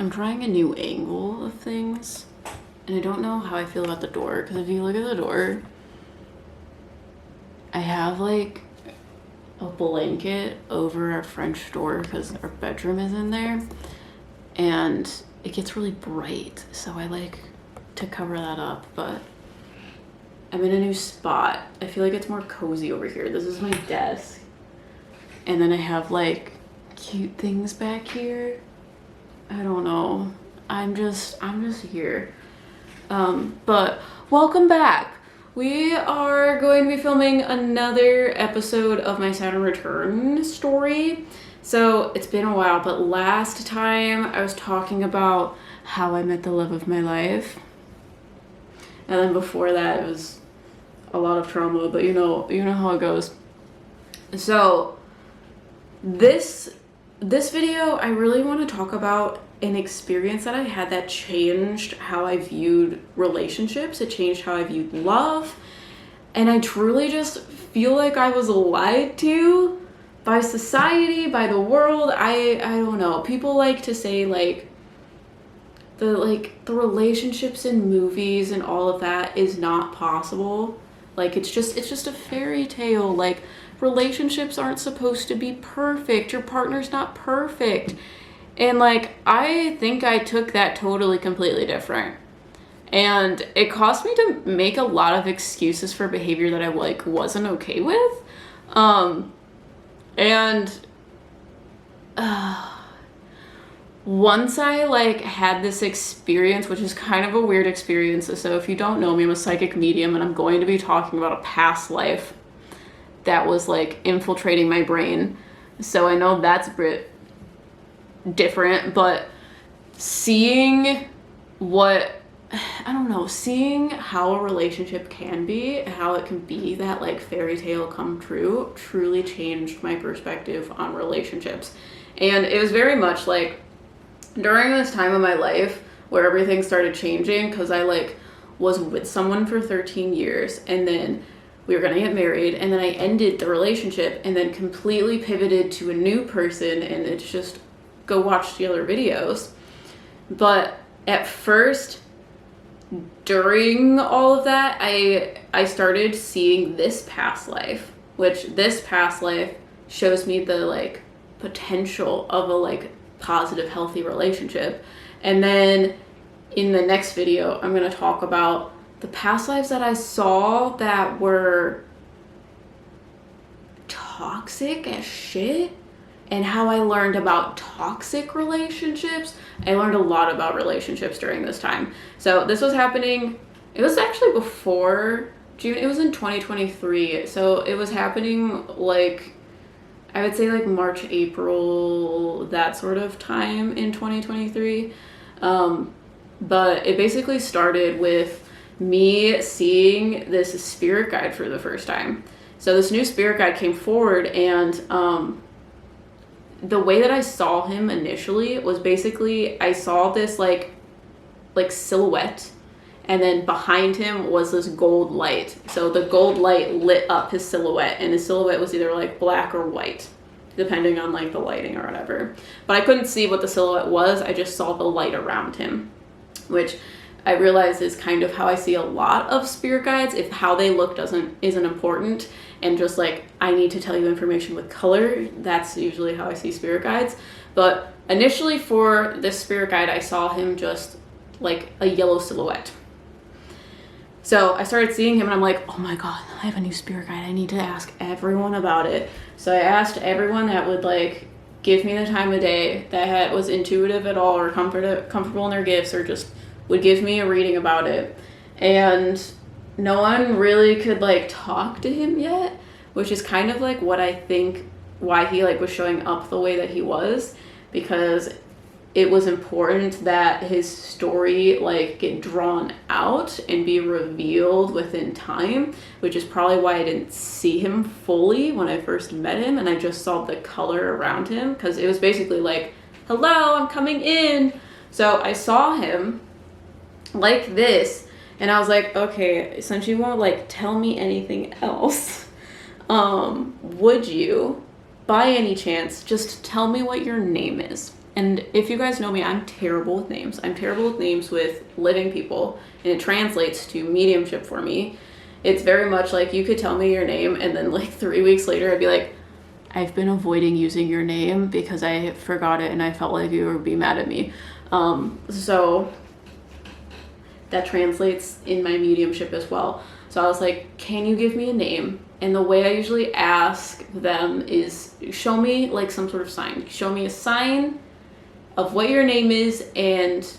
I'm trying a new angle of things, and I don't know how I feel about the door, because if you look at the door, I have like a blanket over our French door because our bedroom is in there, and it gets really bright, so I like to cover that up. But I'm in a new spot. I feel like it's more cozy over here. This is my desk, and then I have like cute things back here. I don't know. I'm just here. But welcome back. We are going to be filming another episode of my Saturn return story. So it's been a while, but last time I was talking about how I met the love of my life. And then before that it was a lot of trauma, but you know how it goes. So this video, I really want to talk about an experience that I had that changed how I viewed relationships. It changed how I viewed love. And I truly just feel like I was lied to by society, by the world. I don't know. People like to say the relationships in movies and all of that is not possible. Like it's just a fairy tale. Like relationships aren't supposed to be perfect. Your partner's not perfect. And like I think I took that totally completely different. And it caused me to make a lot of excuses for behavior that I like wasn't okay with. Once I like had this experience, which is kind of a weird experience. So if you don't know me, I'm a psychic medium, and I'm going to be talking about a past life that was like infiltrating my brain. So I know that's a bit different, but seeing how a relationship can be, how it can be that like fairy tale come true, truly changed my perspective on relationships. And it was very much like during this time of my life where everything started changing, because I like was with someone for 13 years, and then we were gonna get married, and then I ended the relationship and then completely pivoted to a new person, and it's just go watch the other videos. But at first, during all of that, I started seeing this past life, which this past life shows me the like potential of a like positive, healthy relationship. And then in the next video, I'm going to talk about the past lives that I saw that were toxic as shit, and how I learned about toxic relationships. I learned a lot about relationships during this time. So this was happening, it was actually before June, it was in 2023. So it was happening like, I would say like March, April, that sort of time in 2023. But it basically started with me seeing this spirit guide for the first time. So this new spirit guide came forward, and the way that I saw him initially was basically I saw this like silhouette, and then behind him was this gold light. So the gold light lit up his silhouette, and his silhouette was either like black or white, depending on like the lighting or whatever. But I couldn't see what the silhouette was. I just saw the light around him, which I realize is kind of how I see a lot of spirit guides. If how they look isn't important, and just like I need to tell you information with color, that's usually how I see spirit guides. But initially for this spirit guide, I saw him just like a yellow silhouette. So I started seeing him, and I'm like, oh my god, I have a new spirit guide. I need to ask everyone about it. So I asked everyone that would like give me the time of day, that was intuitive at all, or comfortable in their gifts, or just would give me a reading about it. And no one really could like talk to him yet, which is kind of like what I think why he like was showing up the way that he was, because it was important that his story like get drawn out and be revealed within time, which is probably why I didn't see him fully when I first met him, and I just saw the color around him, because it was basically like, hello, I'm coming in. So I saw him like this, and I was like, okay, since you won't like tell me anything else, would you by any chance just tell me what your name is? And if you guys know me, I'm terrible with names. I'm terrible with names with living people, and it translates to mediumship for me. It's very much like you could tell me your name, and then like 3 weeks later, I'd be like, I've been avoiding using your name because I forgot it and I felt like you would be mad at me. So that translates in my mediumship as well. So I was like, can you give me a name? And the way I usually ask them is show me like some sort of sign. Show me a sign of what your name is and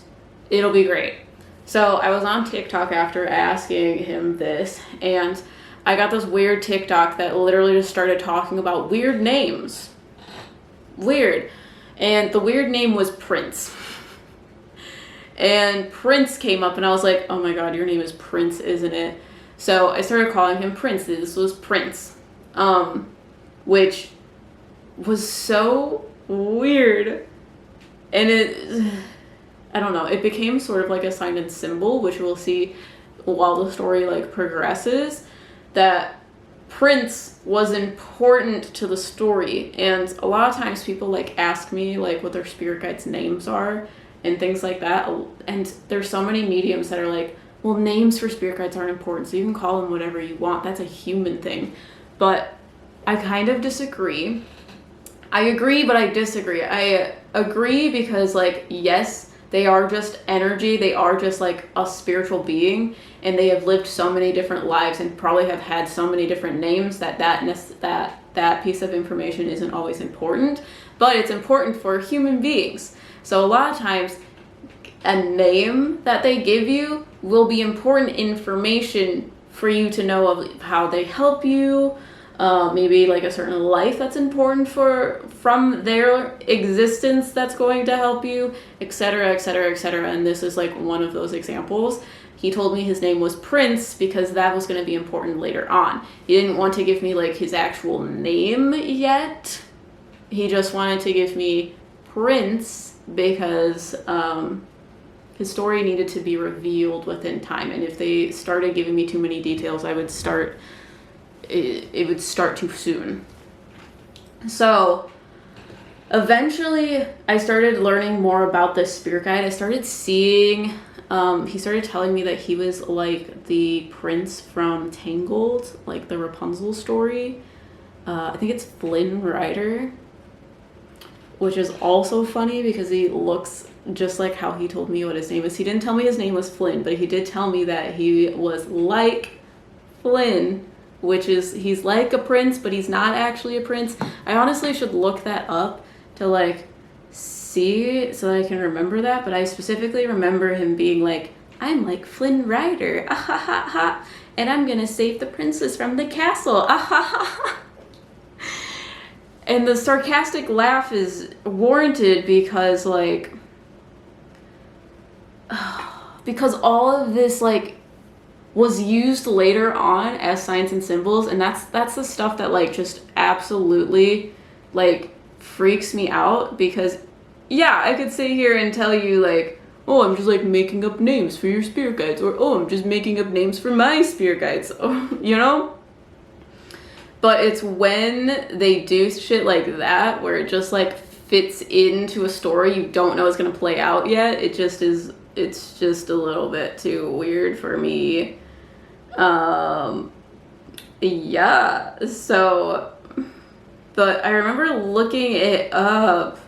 it'll be great. So I was on TikTok after asking him this, and I got this weird TikTok that literally just started talking about weird names. Weird. And the weird name was Prince. And Prince came up and I was like, oh my god, your name is Prince, isn't it? So I started calling him Prince. This was Prince. Which was so weird. And I don't know, it became sort of like a sign and symbol, which we'll see while the story like progresses, that Prince was important to the story. And a lot of times people like ask me like what their spirit guides' names are and things like that. And there's so many mediums that are like, well, names for spirit guides aren't important, so you can call them whatever you want. That's a human thing. But I kind of disagree. I agree, but I disagree. I agree because, like, yes, they are just energy. They are just like a spiritual being, and they have lived so many different lives and probably have had so many different names that piece of information isn't always important, but it's important for human beings. So a lot of times, a name that they give you will be important information for you to know of how they help you. Maybe like a certain life that's important from their existence that's going to help you, etc., etc., etc. And this is like one of those examples. He told me his name was Prince because that was going to be important later on. He didn't want to give me like his actual name yet. He just wanted to give me Prince because his story needed to be revealed within time. And if they started giving me too many details, it would start too soon. So eventually I started learning more about this spirit guide. I started seeing, he started telling me that he was like the prince from Tangled, like the Rapunzel story. I think it's Flynn Rider, which is also funny because he looks just like how he told me what his name is. He didn't tell me his name was Flynn, but he did tell me that he was like Flynn, which is, he's like a prince, but he's not actually a prince. I honestly should look that up to like see so that I can remember that, but I specifically remember him being like, I'm like Flynn Rider, ah ha ha ha, and I'm gonna save the princess from the castle, ah ha ha ha. And the sarcastic laugh is warranted because like, because all of this like was used later on as signs and symbols, and that's the stuff that like just absolutely like freaks me out. Because yeah, I could sit here and tell you like, oh, I'm just like making up names for your spirit guides, or oh, I'm just making up names for my spirit guides, you know? But it's when they do shit like that where it just like fits into a story you don't know is gonna play out yet. It's just a little bit too weird for me. Yeah, so, but I remember looking it up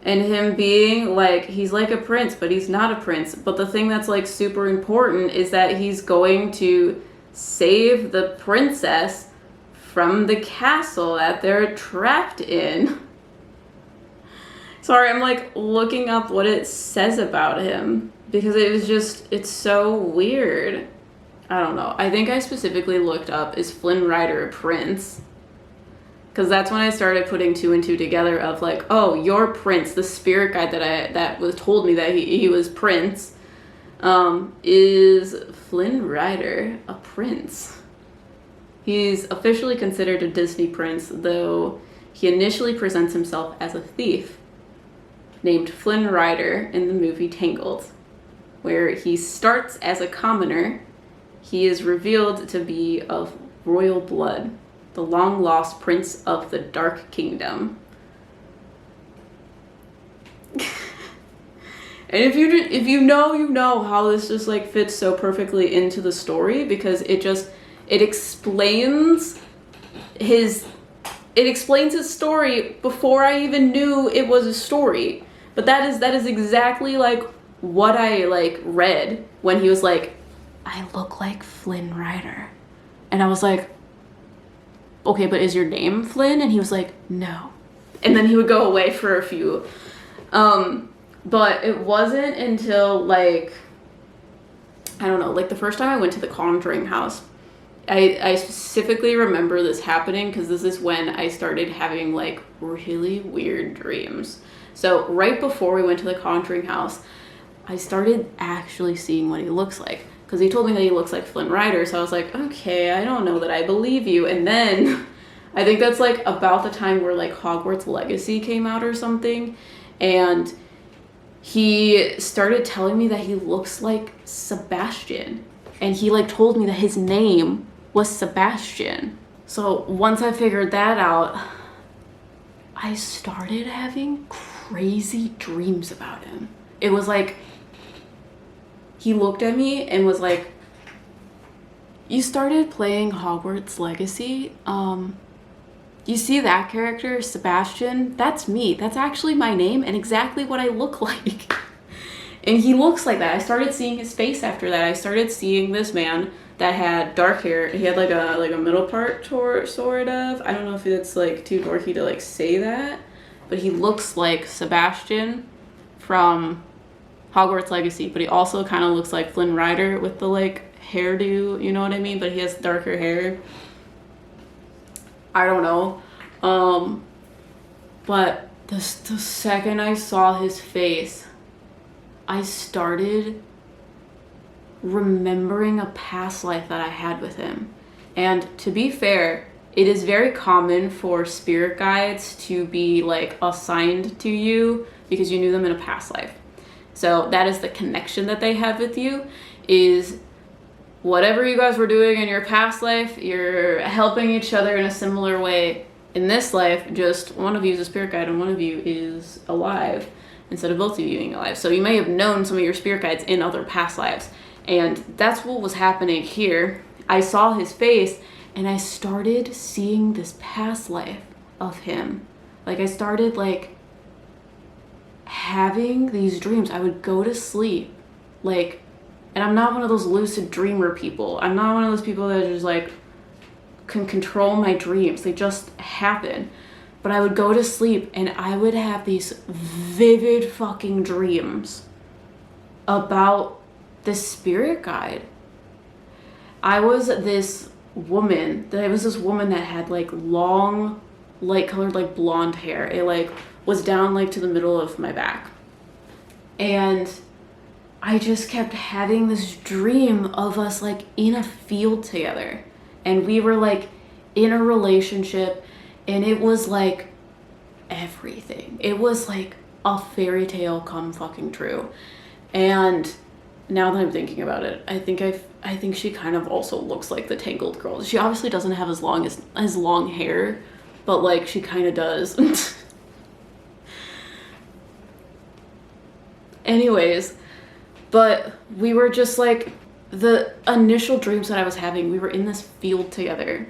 and him being like, he's like a prince, but he's not a prince. But the thing that's like super important is that he's going to save the princess from the castle that they're trapped in. Sorry, I'm like looking up what it says about him because it was just, it's so weird. I don't know. I think I specifically looked up, is Flynn Rider a prince? Because that's when I started putting two and two together of like, oh, your prince, the spirit guide that was told me that he was prince, is Flynn Rider a prince? He's officially considered a Disney prince, though he initially presents himself as a thief named Flynn Rider in the movie Tangled, where he starts as a commoner. He is revealed to be of royal blood, the long-lost prince of the Dark Kingdom. And if you know, you know how this just like fits so perfectly into the story, because it explains his story before I even knew it was a story. But that is exactly like what I like read when he was like, I look like Flynn Rider. And I was like, okay, but is your name Flynn? And he was like, no. And then he would go away for a few. But it wasn't until like, I don't know, like the first time I went to the Conjuring house, I specifically remember this happening because this is when I started having like really weird dreams. So right before we went to the Conjuring house, I started actually seeing what he looks like, because he told me that he looks like Flynn Rider. So I was like, okay, I don't know that I believe you. And then I think that's like about the time where like Hogwarts Legacy came out or something. And he started telling me that he looks like Sebastian. And he like told me that his name was Sebastian. So once I figured that out, I started having crazy dreams about him. It was like, he looked at me and was like, you started playing Hogwarts Legacy? You see that character, Sebastian? That's me. That's actually my name and exactly what I look like. And he looks like that. I started seeing his face after that. I started seeing this man that had dark hair. He had like a middle part sort of. I don't know if it's like too dorky to like say that, but he looks like Sebastian from Hogwarts Legacy, but he also kind of looks like Flynn Rider with the like hairdo, you know what I mean? But he has darker hair. I don't know. But the second I saw his face, I started remembering a past life that I had with him. And to be fair, it is very common for spirit guides to be like assigned to you because you knew them in a past life. So that is the connection that they have with you, is whatever you guys were doing in your past life, you're helping each other in a similar way in this life, just one of you is a spirit guide and one of you is alive instead of both of you being alive. So you may have known some of your spirit guides in other past lives, and that's what was happening here. I saw his face and I started seeing this past life of him. Like I started like having these dreams. I would go to sleep like, and I'm not one of those lucid dreamer people. I'm not one of those people that just like can control my dreams. They just happen. But I would go to sleep and I would have these vivid fucking dreams about this spirit guide. I was this woman that had like long, light colored, like blonde hair. It like was down like to the middle of my back. And I just kept having this dream of us like in a field together. And we were like in a relationship, and it was like everything. It was like a fairy tale come fucking true. And now that I'm thinking about it, I think she kind of also looks like the Tangled girl. She obviously doesn't have as long hair, but like she kind of does. Anyways, but we were just like, the initial dreams that I was having, we were in this field together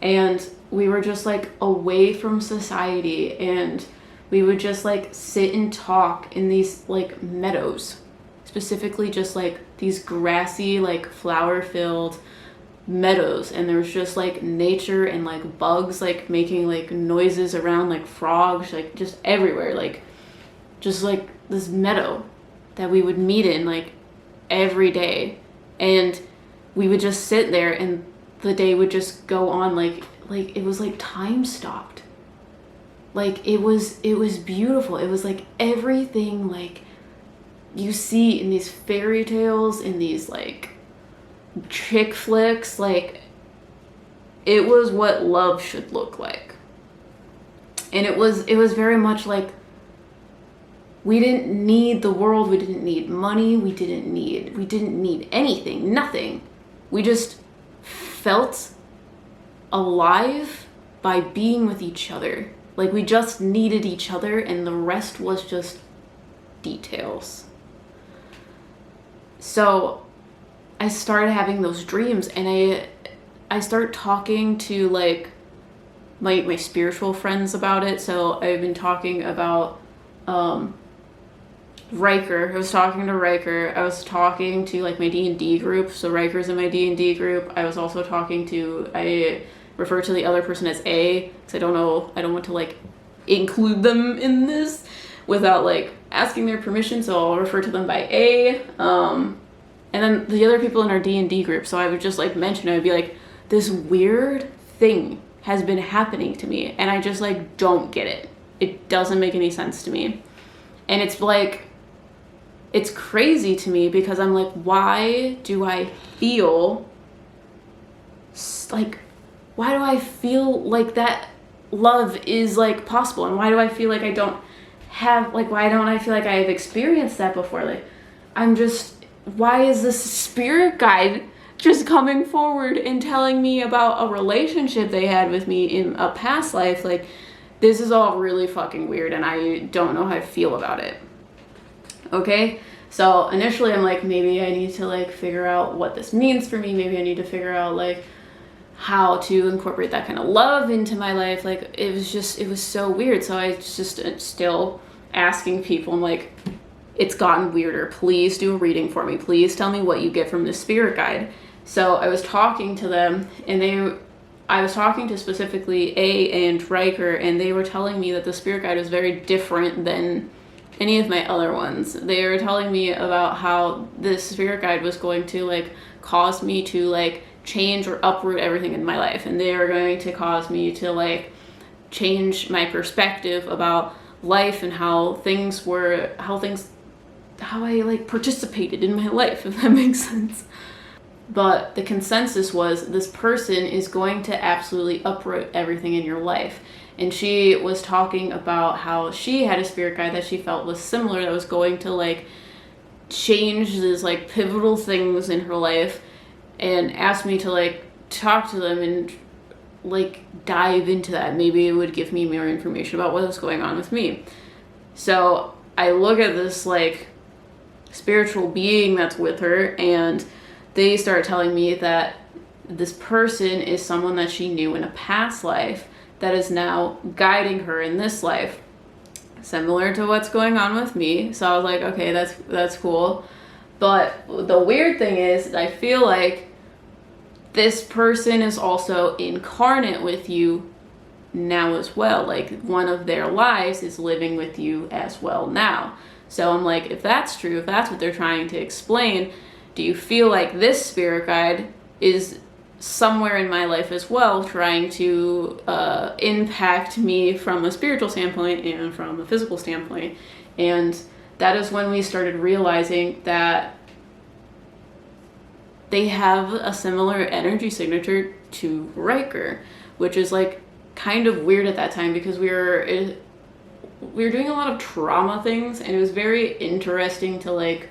and we were just like away from society, and we would just like sit and talk in these like meadows, specifically just like these grassy, like flower filled meadows, and there was just like nature and like bugs like making like noises around, like frogs, like just everywhere, like just like this meadow that we would meet in like every day. And we would just sit there and the day would just go on like it was like time stopped. Like it was beautiful. It was like everything like you see in these fairy tales, in these like chick flicks, like it was what love should look like. And it was very much like, we didn't need the world, we didn't need money, we didn't need anything, nothing. We just felt alive by being with each other. Like we just needed each other, and the rest was just details. So I started having those dreams, and I start talking to like my spiritual friends about it. So I've been talking about Riker. I was talking to Riker. I was talking to like my D&D group. So Riker's in my D&D group. I was also talking to, I refer to the other person as A, because I don't want to like include them in this without like asking their permission. So I'll refer to them by A. And then the other people in our D&D group. So I would just like mention, I would be like, this weird thing has been happening to me, and I just like don't get it. It doesn't make any sense to me. And it's like, it's crazy to me because I'm like, why do I feel that love is like possible? And why do I feel like I don't have, like, why don't I feel like I've experienced that before? Like, why is this spirit guide just coming forward and telling me about a relationship they had with me in a past life? Like, this is all really fucking weird, and I don't know how I feel about it. Okay, so initially I'm like, maybe I need to like figure out what this means for me. Maybe I need to figure out like how to incorporate that kind of love into my life. Like, it was so weird. So I just still asking people, I'm like, it's gotten weirder. Please do a reading for me. Please tell me what you get from this spirit guide. So I was talking to them, and I was talking to specifically A and Riker, and they were telling me that the spirit guide was very different than any of my other ones. They were telling me about how this spirit guide was going to like cause me to like change or uproot everything in my life, and they were going to cause me to like change my perspective about life and how I like participated in my life, if that makes sense. But the consensus was this person is going to absolutely uproot everything in your life. And she was talking about how she had a spirit guide that she felt was similar, that was going to like change these like pivotal things in her life, and asked me to like talk to them and like dive into that. Maybe it would give me more information about what was going on with me. So I look at this like spiritual being that's with her, and they start telling me that this person is someone that she knew in a past life that is now guiding her in this life, similar to what's going on with me. So I was like, okay, that's cool. But the weird thing is, I feel like this person is also incarnate with you now as well. Like, one of their lives is living with you as well now. So I'm like, if that's true, if that's what they're trying to explain, do you feel like this spirit guide is somewhere in my life as well, trying to impact me from a spiritual standpoint and from a physical standpoint? And that is when we started realizing that they have a similar energy signature to Riker, which is like kind of weird at that time, because we were doing a lot of trauma things, and it was very interesting to like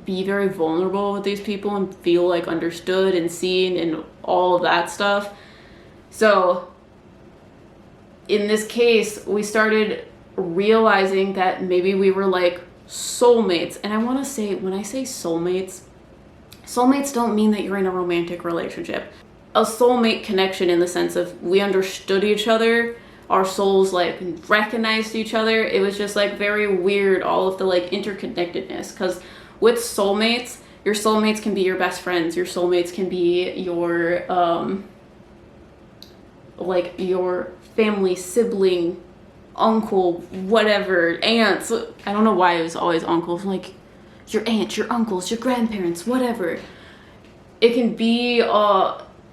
be very vulnerable with these people and feel like understood and seen and all of that stuff. So in this case, we started realizing that maybe we were like soulmates. And I want to say, when I say soulmates don't mean that you're in a romantic relationship. A soulmate connection in the sense of we understood each other, our souls like recognized each other. It was just like very weird, all of the like interconnectedness, because with soulmates, your soulmates can be your best friends. Your soulmates can be your like your family, sibling, uncle, whatever, aunts. I don't know why it was always uncles. Like your aunts, your uncles, your grandparents, whatever. It can be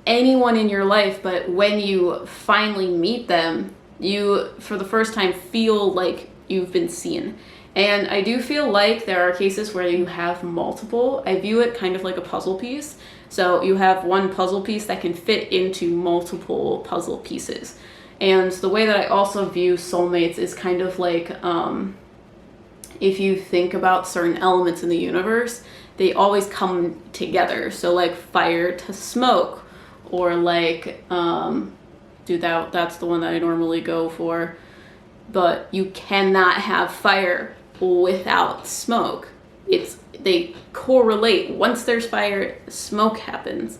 anyone in your life, but when you finally meet them, you, for the first time, feel like you've been seen. And I do feel like there are cases where you have multiple. I view it kind of like a puzzle piece. So you have one puzzle piece that can fit into multiple puzzle pieces. And the way that I also view soulmates is kind of like, if you think about certain elements in the universe, they always come together. So like fire to smoke, or like, that's the one that I normally go for. But you cannot have fire without smoke. they correlate. Once there's fire, smoke happens.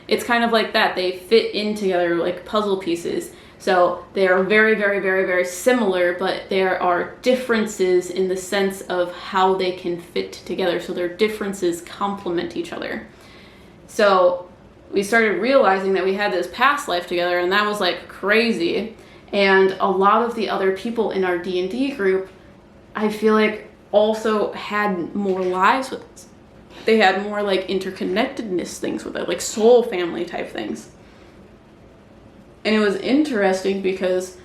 It's kind of like that. They fit in together like puzzle pieces. So they are very, very, very, very similar, but there are differences in the sense of how they can fit together. So their differences complement each other. So we started realizing that we had this past life together, and that was like crazy. And a lot of the other people in our D&D group, I feel like also had more lives with us. They had more like interconnectedness things with it, like soul family type things. And it was interesting because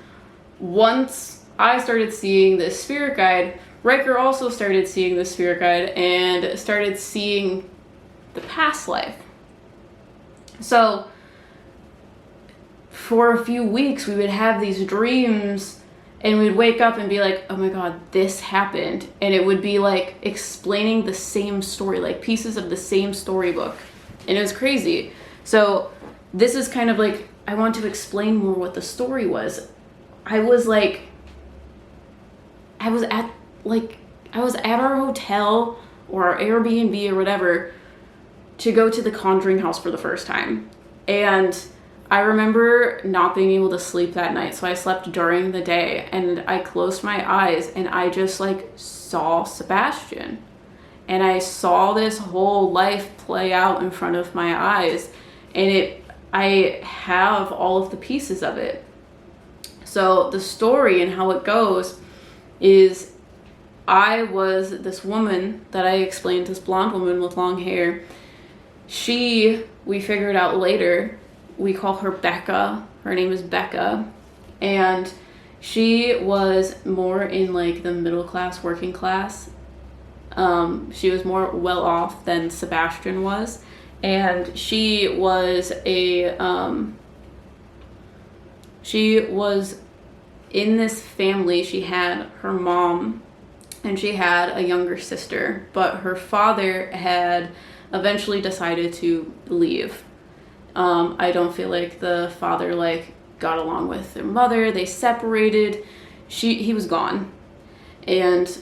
once I started seeing this spirit guide, Riker also started seeing the spirit guide and started seeing the past life. So for a few weeks, we would have these dreams and we'd wake up and be like, oh my God, this happened. And it would be like explaining the same story, like pieces of the same storybook. And it was crazy. So this is kind of like, I want to explain more what the story was. I was at our hotel or our Airbnb or whatever to go to the Conjuring house for the first time. And I remember not being able to sleep that night, so I slept during the day, and I closed my eyes and I just like saw Sebastian. And I saw this whole life play out in front of my eyes, and I have all of the pieces of it. So the story and how it goes is I was this woman that I explained, this blonde woman with long hair. We figured out later, we call her Becca. Her name is Becca. And she was more in like the middle class, working class. She was more well off than Sebastian was. And she was in this family. She had her mom and she had a younger sister, but her father had eventually decided to leave. I don't feel like the father like got along with their mother. They separated. He was gone. And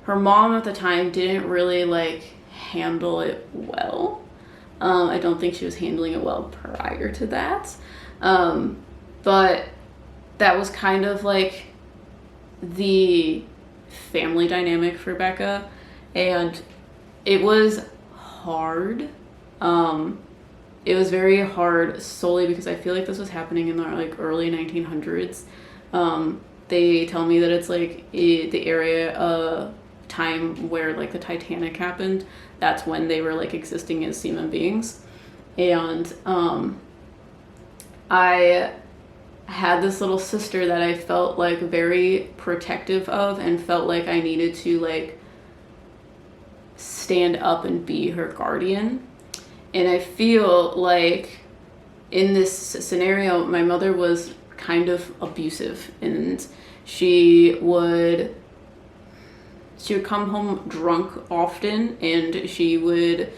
her mom at the time didn't really like handle it well. I don't think she was handling it well prior to that. But that was kind of like the family dynamic for Becca. And it was hard. It was very hard solely because I feel like this was happening in the like early 1900s. They tell me that it's like the area time where like the Titanic happened. That's when they were like existing as human beings. And I had this little sister that I felt like very protective of and felt like I needed to like stand up and be her guardian. And I feel like in this scenario, my mother was kind of abusive, and she would come home drunk often, and she would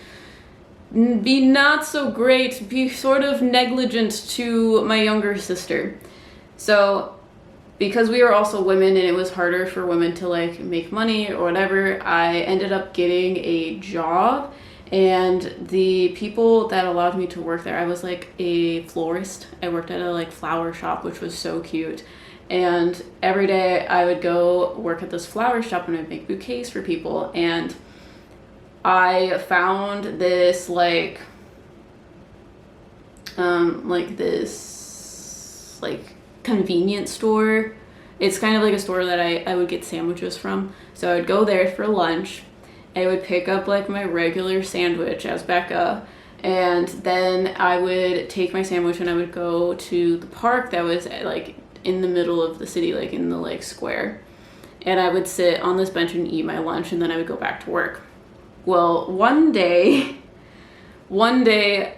be not so great, be sort of negligent to my younger sister. So because we were also women and it was harder for women to like make money or whatever, I ended up getting a job. And the people that allowed me to work there, I was like a florist. I worked at a like flower shop, which was so cute. And every day I would go work at this flower shop and I'd make bouquets for people. And I found this like this like convenience store. It's kind of like a store that I would get sandwiches from. So I would go there for lunch. I would pick up like my regular sandwich as Becca, and then I would take my sandwich and I would go to the park that was like in the middle of the city, like in the like square, and I would sit on this bench and eat my lunch, and then I would go back to work. Well, one day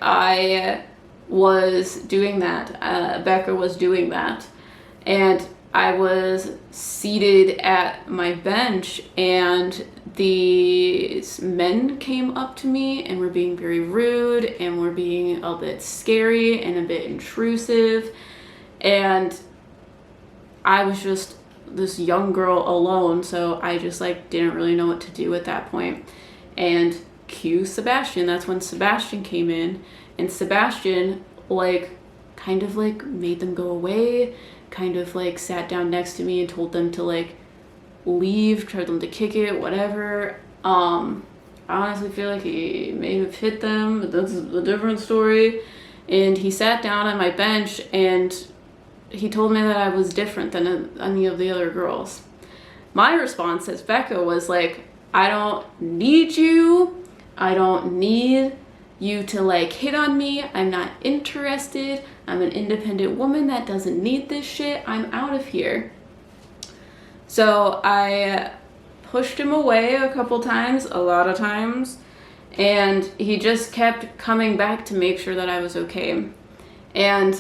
I was doing that. Becca was doing that, and I was seated at my bench, and these men came up to me and were being very rude and were being a bit scary and a bit intrusive. And I was just this young girl alone, so I just like didn't really know what to do at that point. And cue Sebastian, that's when Sebastian came in, and Sebastian like kind of like made them go away, kind of like sat down next to me and told them to like leave, told them to kick it, whatever. I honestly feel like he may have hit them, but that's a different story. And he sat down on my bench and he told me that I was different than any of the other girls. My response as Becca was like, I don't need you. I don't need you to like hit on me. I'm not interested. I'm an independent woman that doesn't need this shit. I'm out of here. So I pushed him away a couple times, a lot of times, and he just kept coming back to make sure that I was okay. And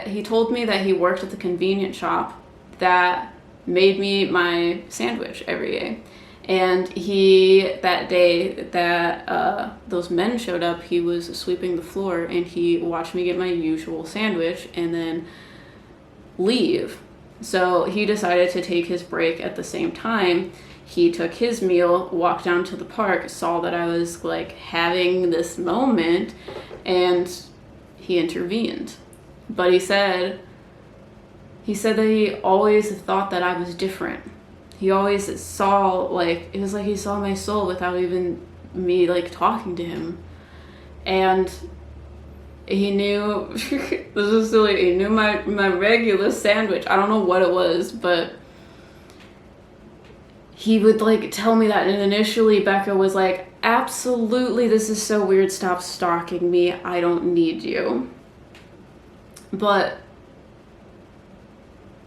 he told me that he worked at the convenience shop that made me my sandwich every day. And that day that those men showed up, he was sweeping the floor and he watched me get my usual sandwich and then leave. So he decided to take his break at the same time. He took his meal, walked down to the park, saw that I was like having this moment, and he intervened. But he said that he always thought that I was different. He always saw, like, it was like he saw my soul without even me, like, talking to him. And he knew, this is silly, he knew my regular sandwich. I don't know what it was, but he would, like, tell me that. And initially, Becca was like, absolutely, this is so weird, stop stalking me, I don't need you. But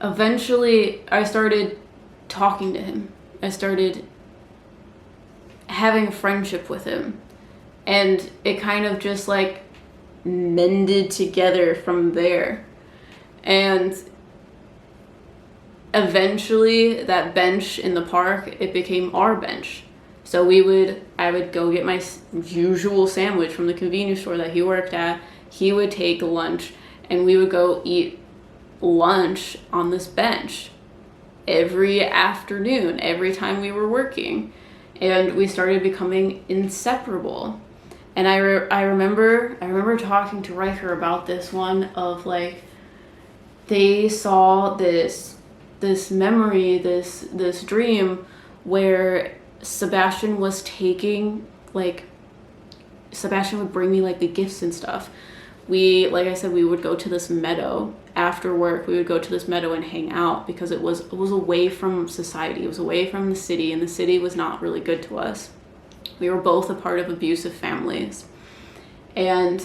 eventually, I started talking to him. I started having a friendship with him, and it kind of just like mended together from there. And eventually that bench in the park, it became our bench. So I would go get my usual sandwich from the convenience store that he worked at. He would take lunch and we would go eat lunch on this bench every afternoon, every time we were working. And we started becoming inseparable. And I remember talking to Riker about this one of like, they saw this memory, this dream where Sebastian was taking, like, Sebastian would bring me like the gifts and stuff. Like I said, we would go to this meadow after work. We would go to this meadow and hang out because it was away from society. It was away from the city, and the city was not really good to us. We were both a part of abusive families. And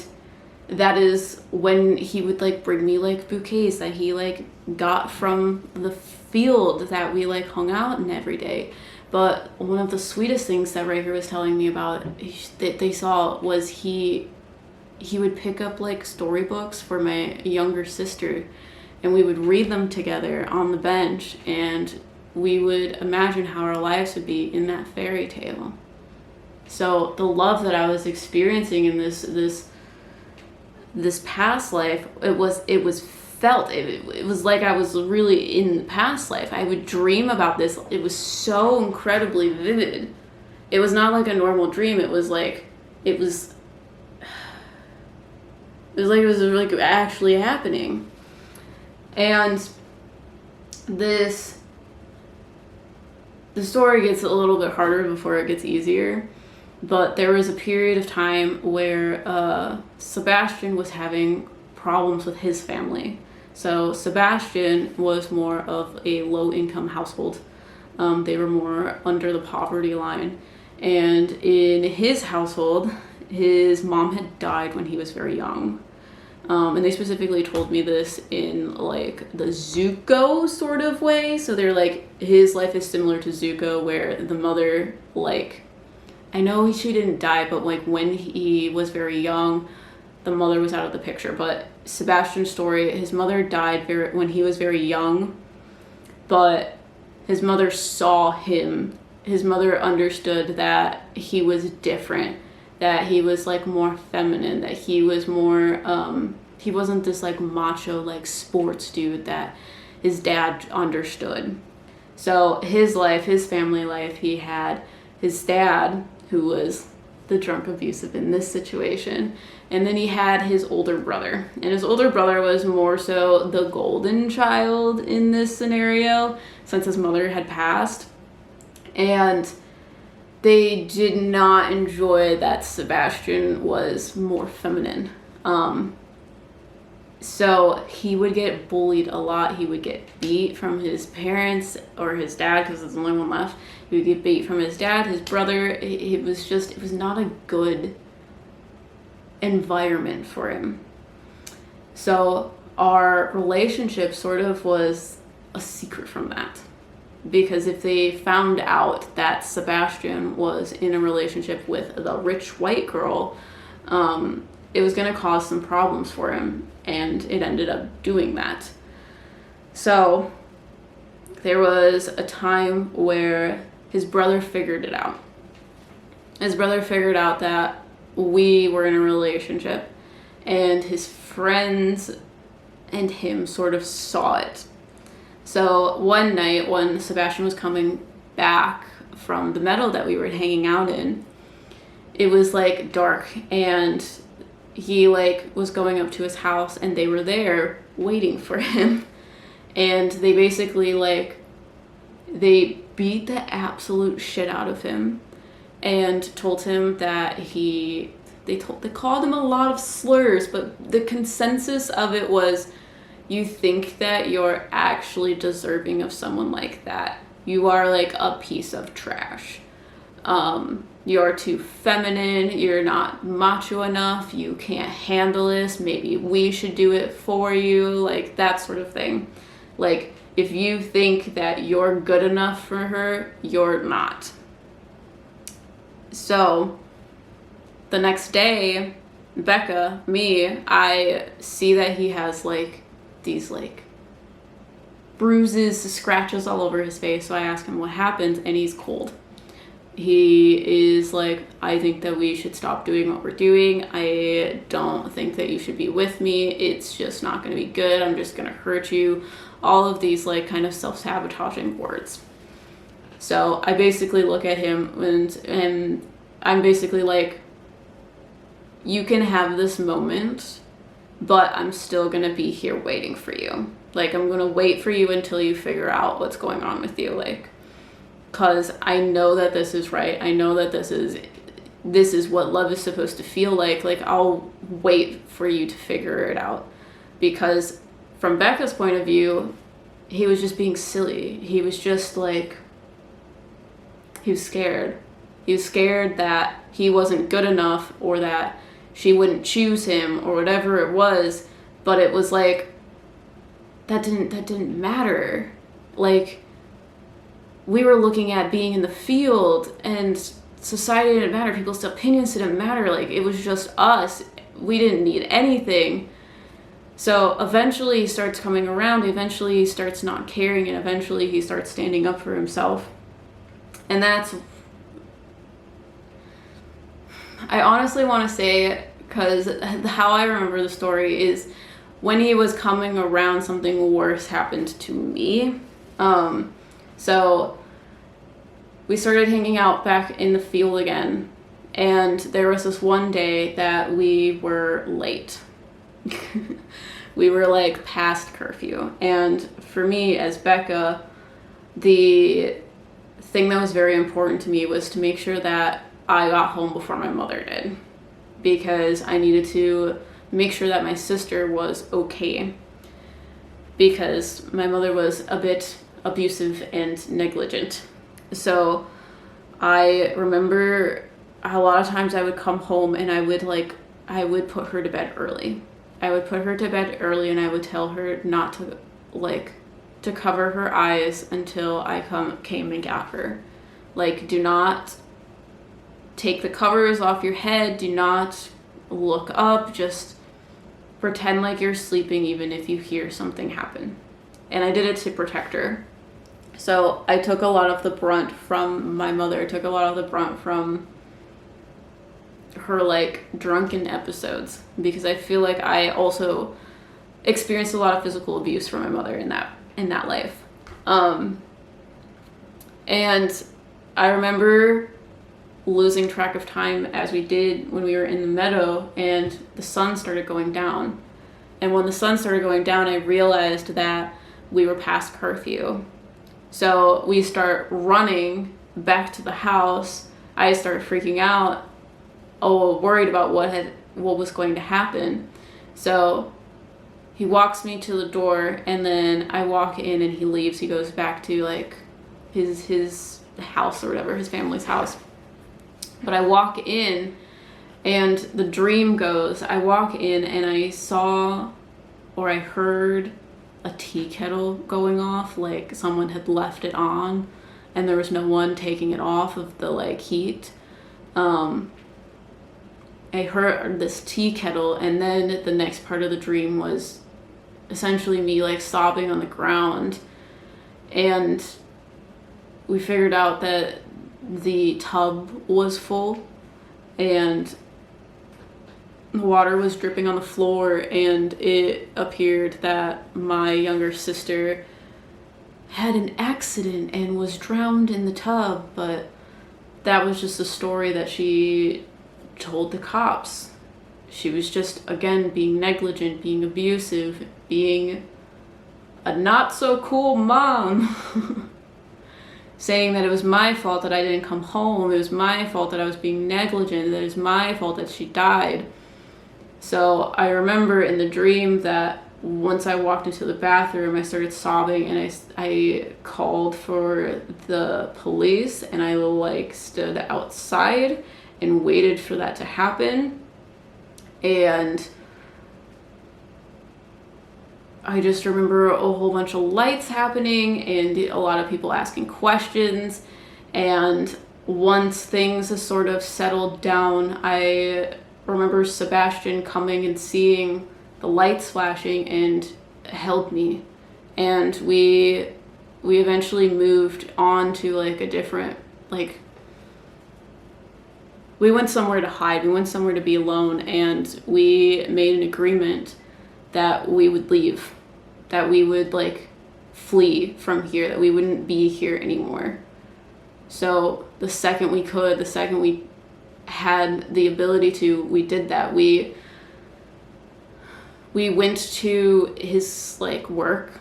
that is when he would like bring me like bouquets that he like got from the field that we like hung out in every day. But one of the sweetest things that Riker was telling me about that they saw was he would pick up like storybooks for my younger sister, and we would read them together on the bench, and we would imagine how our lives would be in that fairy tale. So the love that I was experiencing in this past life, it was felt. It was like I was really in the past life. I would dream about this. It was so incredibly vivid. It was not like a normal dream. It was like actually happening. And the story gets a little bit harder before it gets easier. But there was a period of time where Sebastian was having problems with his family. So Sebastian was more of a low-income household. They were more under the poverty line. And in his household, his mom had died when he was very young. And they specifically told me this in like the Zuko sort of way. So they're like, his life is similar to Zuko, where the mother, like, I know she didn't die, but like when he was very young, the mother was out of the picture. But Sebastian's story, his mother died when he was very young, but his mother saw him. His mother understood that he was different, that he was like more feminine, that he was more, he wasn't this like macho, like sports dude, that his dad understood. So his life, his family life, he had his dad, who was the drunk abusive in this situation, and then he had his older brother. And his older brother was more so the golden child in this scenario, since his mother had passed. And they did not enjoy that Sebastian was more feminine. So he would get bullied a lot. He would get beat from his parents or his dad, because there's the only one left. He would get beat from his dad, his brother. It was not a good environment for him. So our relationship sort of was a secret from that. Because if they found out that Sebastian was in a relationship with the rich white girl, it was going to cause some problems for him, and it ended up doing that. So there was a time where his brother figured it out. His brother figured out that we were in a relationship, and his friends and him sort of saw it. So one night when Sebastian was coming back from the meadow that we were hanging out in, it was like dark, and he like was going up to his house, and they were there waiting for him. And they basically they beat the absolute shit out of him and told him that they called him a lot of slurs, but the consensus of it was, you think that you're actually deserving of someone like that. You are like a piece of trash. You're too feminine. You're not macho enough. You can't handle this. Maybe we should do it for you. Like that sort of thing. Like if you think that you're good enough for her, you're not. So the next day, Becca, I see that he has like these like bruises, scratches all over his face. So I ask him what happened, and he's cold. He is like, I think that we should stop doing what we're doing. I don't think that you should be with me. It's just not going to be good. I'm just going to hurt you. All of these like kind of self-sabotaging words. So I basically look at him and I'm basically like, you can have this moment, but I'm still going to be here waiting for you. Like, I'm going to wait for you until you figure out what's going on with you. Like, because I know that this is right. I know that this is what love is supposed to feel like. Like, I'll wait for you to figure it out. Because from Becca's point of view, he was just being silly. He was just like, he was scared. He was scared that he wasn't good enough, or that she wouldn't choose him, or whatever it was. But it was like, that didn't matter. Like, we were looking at being in the field, and society didn't matter. People's opinions didn't matter. Like, it was just us. We didn't need anything. So eventually he starts coming around. Eventually he starts not caring, and eventually he starts standing up for himself. And that's, I honestly want to say, because how I remember the story is when he was coming around, something worse happened to me. So we started hanging out back in the field again, and there was this one day that we were late. We were like past curfew, and for me as Becca, the thing that was very important to me was to make sure that I got home before my mother did, because I needed to make sure that my sister was okay, because my mother was a bit abusive and negligent. So I remember a lot of times I would come home and I would put her to bed early. I would put her to bed early, and I would tell her not to cover her eyes until I came and got her. Like, do not take the covers off your head. Do not look up. Just pretend like you're sleeping, even if you hear something happen. And I did it to protect her. So I took a lot of the brunt from my mother. I took a lot of the brunt from her like drunken episodes, because I feel like I also experienced a lot of physical abuse from my mother in that in that life. And I remember losing track of time as we did when we were in the meadow and the sun started going down. And when the sun started going down, I realized that we were past curfew. So we start running back to the house. I started freaking out, worried about what was going to happen. So he walks me to the door, and then I walk in and he leaves. He goes back to like his house or whatever, his family's house. But I walk in, and the dream goes, I walk in and I saw, or I heard, a tea kettle going off, like someone had left it on and there was no one taking it off of the like heat. I heard this tea kettle, and then the next part of the dream was essentially me like sobbing on the ground, and we figured out that the tub was full and the water was dripping on the floor, and it appeared that my younger sister had an accident and was drowned in the tub, but that was just a story that she told the cops. She was just, again, being negligent, being abusive, being a not so cool mom. Saying that it was my fault that I didn't come home, it was my fault that I was being negligent, that it was my fault that she died. So I remember in the dream that once I walked into the bathroom, I started sobbing, and I called for the police, and I like stood outside and waited for that to happen. And I just remember a whole bunch of lights happening and a lot of people asking questions. And once things sort of settled down, I remember Sebastian coming and seeing the lights flashing and held me. And we eventually moved on to like a different, like, we went somewhere to hide, we went somewhere to be alone, and we made an agreement that we would leave, that we would like flee from here, that we wouldn't be here anymore. So the second we could, the second we had the ability to, we did that. We went to his like work,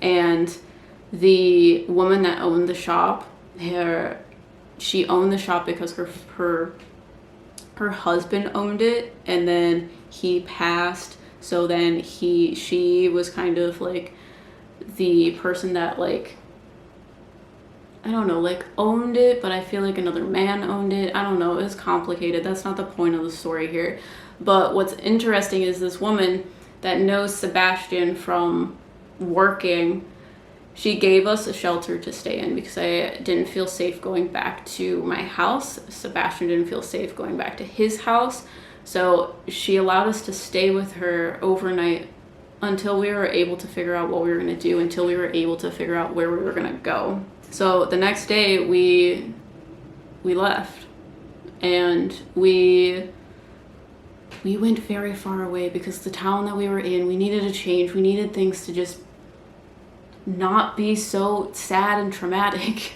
and the woman that owned the shop, she owned the shop because her husband owned it, and then he passed. So then she was kind of like the person that like, I don't know, like owned it, but I feel like another man owned it. I don't know, it's complicated. That's not the point of the story here. But what's interesting is this woman that knows Sebastian from working, she gave us a shelter to stay in because I didn't feel safe going back to my house. Sebastian didn't feel safe going back to his house. So she allowed us to stay with her overnight until we were able to figure out what we were going to do, until we were able to figure out where we were going to go. So the next day we left, and we went very far away because the town that we were in, we needed a change. We needed things to just not be so sad and traumatic.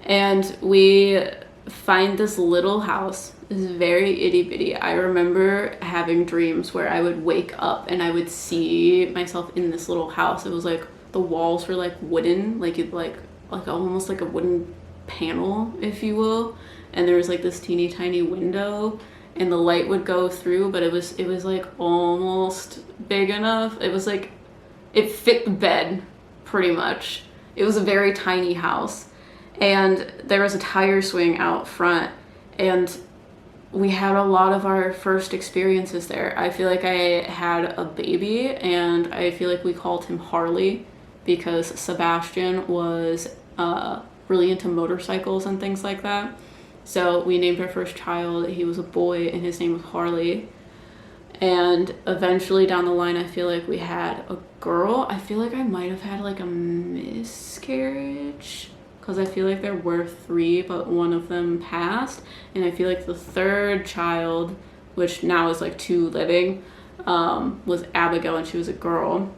And we find this little house. This is very itty bitty. I remember having dreams where I would wake up and I would see myself in this little house. It was like the walls were like wooden, like it like almost like a wooden panel, if you will. And there was like this teeny tiny window, and the light would go through, but it was like almost big enough. It was like, it fit the bed pretty much. It was a very tiny house, and there was a tire swing out front, and we had a lot of our first experiences there. I feel like I had a baby, and I feel like we called him Harley because Sebastian was really into motorcycles and things like that. So we named our first child. He was a boy, and his name was Harley. And eventually down the line, I feel like we had a girl. I feel like I might have had like a miscarriage, because I feel like there were 3, but one of them passed. And I feel like the third child, which now is like 2 living, was Abigail, and she was a girl.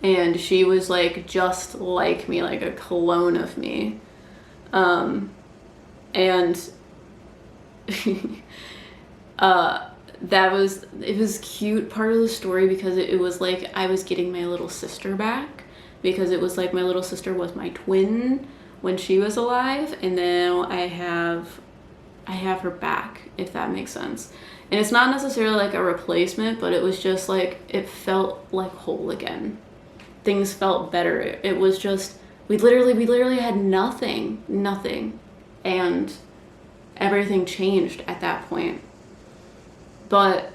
and she was like just like me, like a clone of me. And it was cute part of the story because it was like I was getting my little sister back, because it was like my little sister was my twin when she was alive, and now I have her back, if that makes sense. And it's not necessarily like a replacement, but it was just like, it felt like whole again. Things felt better. It was just, we literally had nothing, and everything changed at that point. But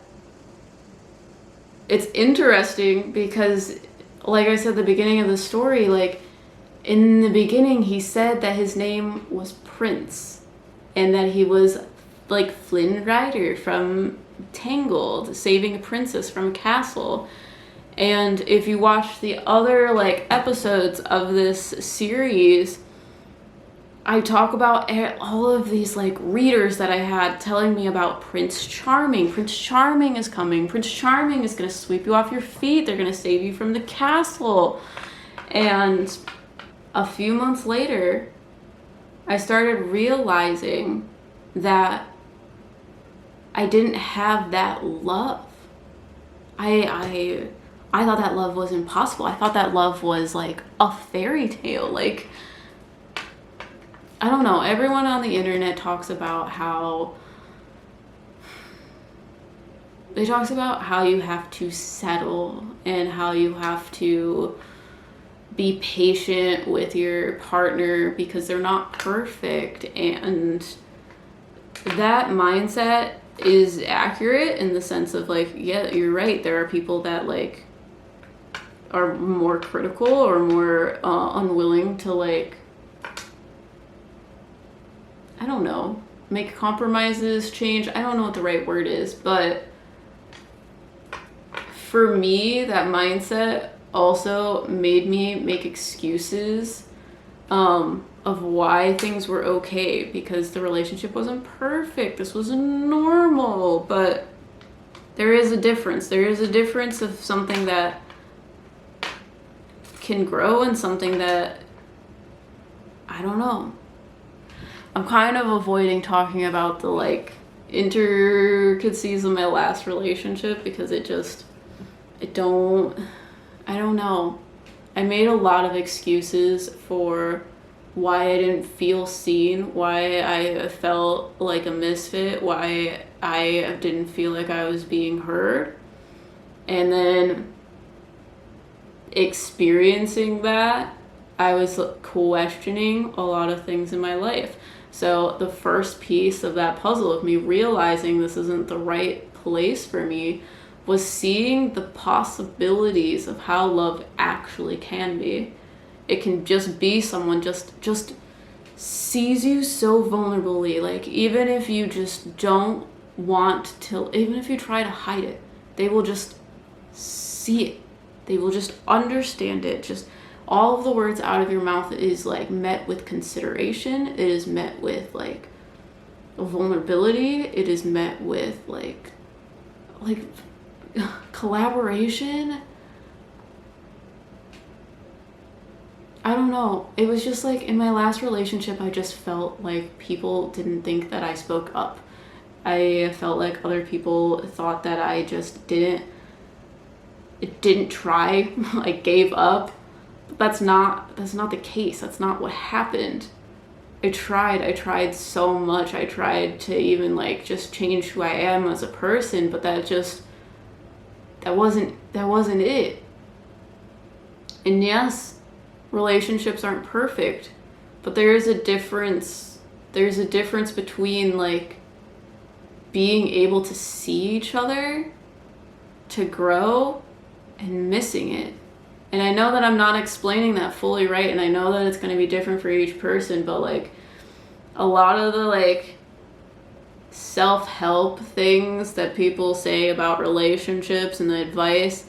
it's interesting because, like I said at the beginning of the story, like in the beginning he said that his name was Prince, and that he was like Flynn Rider from Tangled, saving a princess from a castle. And if you watch the other like episodes of this series, I talk about all of these like readers that I had telling me about Prince Charming. Prince Charming is coming. Prince Charming is going to sweep you off your feet. They're going to save you from the castle. And a few months later, I started realizing that I didn't have that love. I thought that love was impossible. I thought that love was like a fairy tale. Like, I don't know. Everyone on the internet talks about how you have to settle and how you have to be patient with your partner because they're not perfect. And that mindset is accurate in the sense of like, yeah, you're right. There are people that like are more critical or more unwilling to like, I don't know, make compromises, change. I don't know what the right word is, but for me, that mindset also made me make excuses of why things were okay, because the relationship wasn't perfect. This wasn't normal, but there is a difference. There is a difference of something that can grow and something that, I don't know. I'm kind of avoiding talking about the like intricacies of my last relationship because I don't know. I made a lot of excuses for why I didn't feel seen, why I felt like a misfit, why I didn't feel like I was being heard. And then experiencing that, I was questioning a lot of things in my life. So the first piece of that puzzle of me realizing this isn't the right place for me was seeing the possibilities of how love actually can be. It can just be someone just sees you so vulnerably. Like, even if you just don't want to, even if you try to hide it, they will just see it. They will just understand it. Just all of the words out of your mouth is like met with consideration. It is met with like vulnerability. It is met with like collaboration. I don't know. It was just like in my last relationship, I just felt like people didn't think that I spoke up. I felt like other people thought that I just didn't try, like gave up. But that's not the case. That's not what happened. I tried so much. I tried to even like just change who I am as a person, but that wasn't it. And yes, relationships aren't perfect, but there is a difference. There's a difference between like being able to see each other, to grow, and missing it. And I know that I'm not explaining that fully right, and I know that it's going to be different for each person, but like a lot of the like self-help things that people say about relationships and the advice,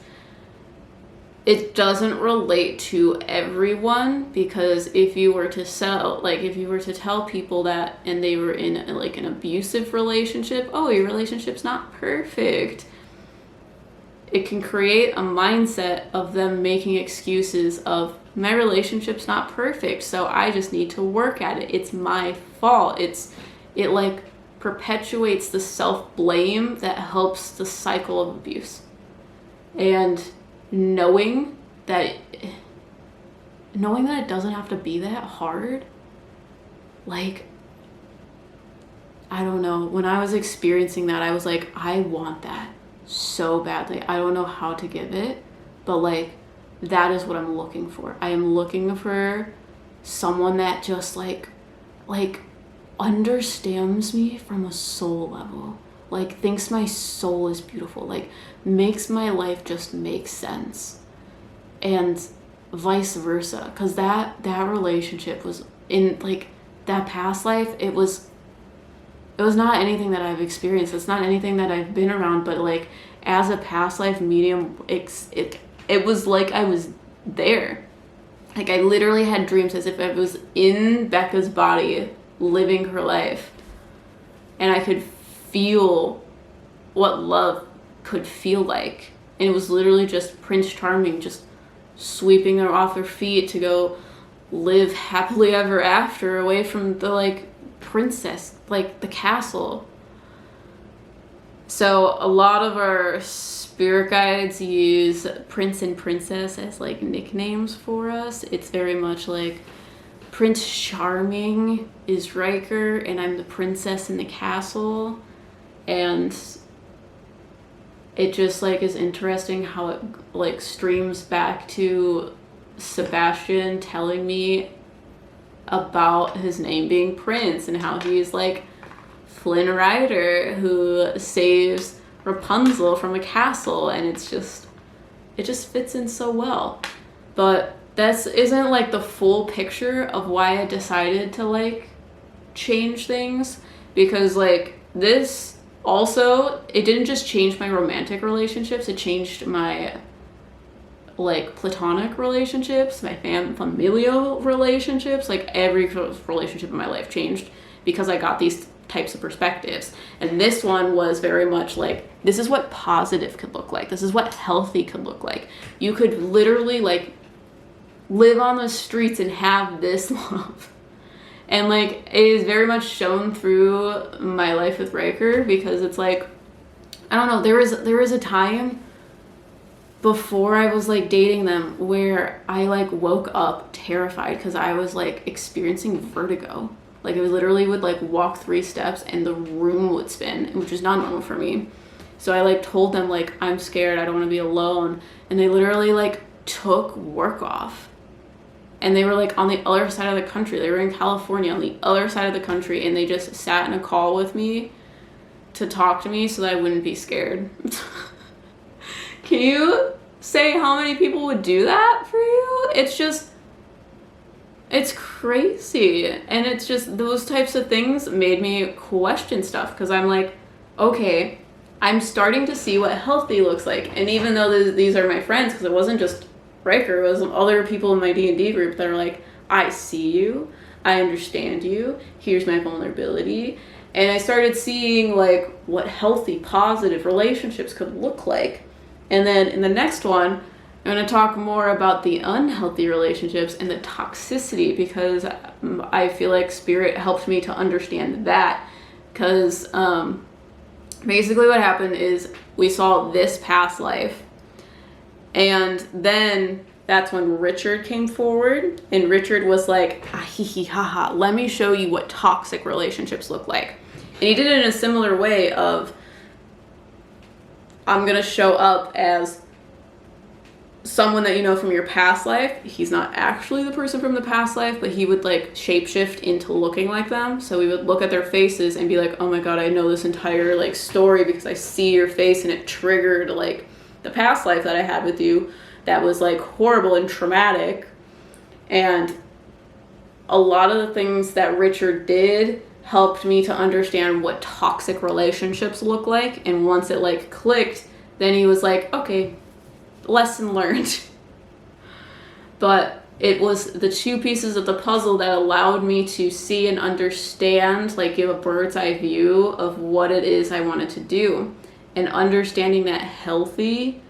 it doesn't relate to everyone, because if you were to tell people that and they were in like an abusive relationship, oh, your relationship's not perfect, it can create a mindset of them making excuses of, my relationship's not perfect, so I just need to work at it. It's my fault. It like perpetuates the self-blame that helps the cycle of abuse. And knowing that it doesn't have to be that hard, like, I don't know, when I was experiencing that, I was like, I want that so badly. I don't know how to give it, but like, that is what I'm looking for. I am looking for someone that just like understands me from a soul level, like thinks my soul is beautiful, like makes my life just make sense, and vice versa. Because that relationship was in like that past life, it was not anything that I've experienced. It's not anything that I've been around, but like as a past life medium, it was like I was there. Like I literally had dreams as if I was in Becca's body living her life, and I could feel what love could feel like. And it was literally just Prince Charming just sweeping her off her feet to go live happily ever after away from the like princess, like the castle. So a lot of our spirit guides use prince and princess as like nicknames for us. It's very much like Prince Charming is Riker and I'm the princess in the castle. And it just like is interesting how it like streams back to Sebastian telling me about his name being Prince and how he's like Flynn Rider who saves Rapunzel from a castle, and it just fits in so well. But that isn't like the full picture of why I decided to like change things, because like this also, it didn't just change my romantic relationships, it changed my like platonic relationships, my familial relationships, like every relationship in my life changed because I got these types of perspectives. And this one was very much like, this is what positive could look like. This is what healthy could look like. You could literally like live on the streets and have this love. And like, it is very much shown through my life with Riker, because it's like, I don't know, there was a time before I was like dating them where I like woke up terrified because I was like experiencing vertigo. Like, I literally would like walk 3 steps and the room would spin, which is not normal for me. So I like told them like, I'm scared, I don't want to be alone. And they literally like took work off. And they were like on the other side of the country. They were in California on the other side of the country, and they just sat in a call with me to talk to me so that I wouldn't be scared. Can you say how many people would do that for you? It's crazy. And it's just those types of things made me question stuff, because I'm like, okay, I'm starting to see what healthy looks like. And even though these are my friends, because it wasn't just Riker, it was other people in my D&D group that are like, I see you, I understand you, here's my vulnerability. And I started seeing like what healthy, positive relationships could look like. And then in the next one, I'm going to talk more about the unhealthy relationships and the toxicity, because I feel like Spirit helped me to understand that. Because basically what happened is we saw this past life, and then that's when Richard came forward, and Richard was like, ah, hee hee ha ha, let me show you what toxic relationships look like. And he did it in a similar way of, I'm going to show up as someone that you know from your past life. He's not actually the person from the past life, but he would like shapeshift into looking like them. So we would look at their faces and be like, oh my god, I know this entire like story because I see your face and it triggered like the past life that I had with you that was like horrible and traumatic. And a lot of the things that Richard did helped me to understand what toxic relationships look like. And once it like clicked, then he was like, okay, lesson learned. But it was the 2 pieces of the puzzle that allowed me to see and understand, like give a bird's eye view of what it is I wanted to do. And understanding that healthy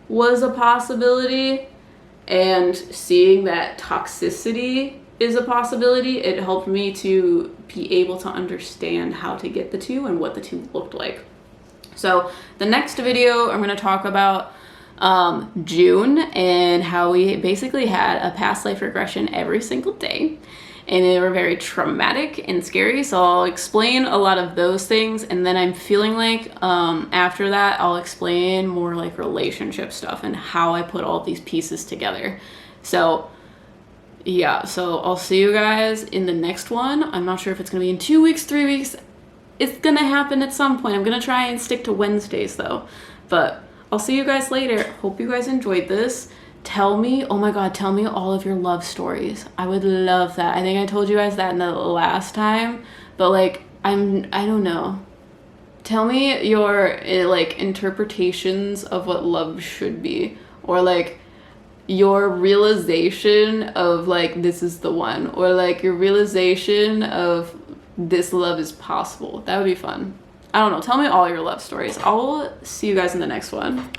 was a possibility and seeing that toxicity is a possibility, it helped me to be able to understand how to get the two and what the two looked like. So the next video, I'm going to talk about June and how we basically had a past life regression every single day. And they were very traumatic and scary. So I'll explain a lot of those things. And then I'm feeling like after that, I'll explain more like relationship stuff and how I put all these pieces together. So yeah, so I'll see you guys in the next one. I'm not sure if it's going to be in 2 weeks, 3 weeks. It's going to happen at some point. I'm going to try and stick to Wednesdays though. But I'll see you guys later. Hope you guys enjoyed this. Tell me, oh my God, tell me all of your love stories. I would love that. I think I told you guys that in the last time, but like, I don't know. Tell me your like interpretations of what love should be, or like your realization of like, this is the one, or like your realization of this love is possible. That would be fun. I don't know. Tell me all your love stories. I'll see you guys in the next one.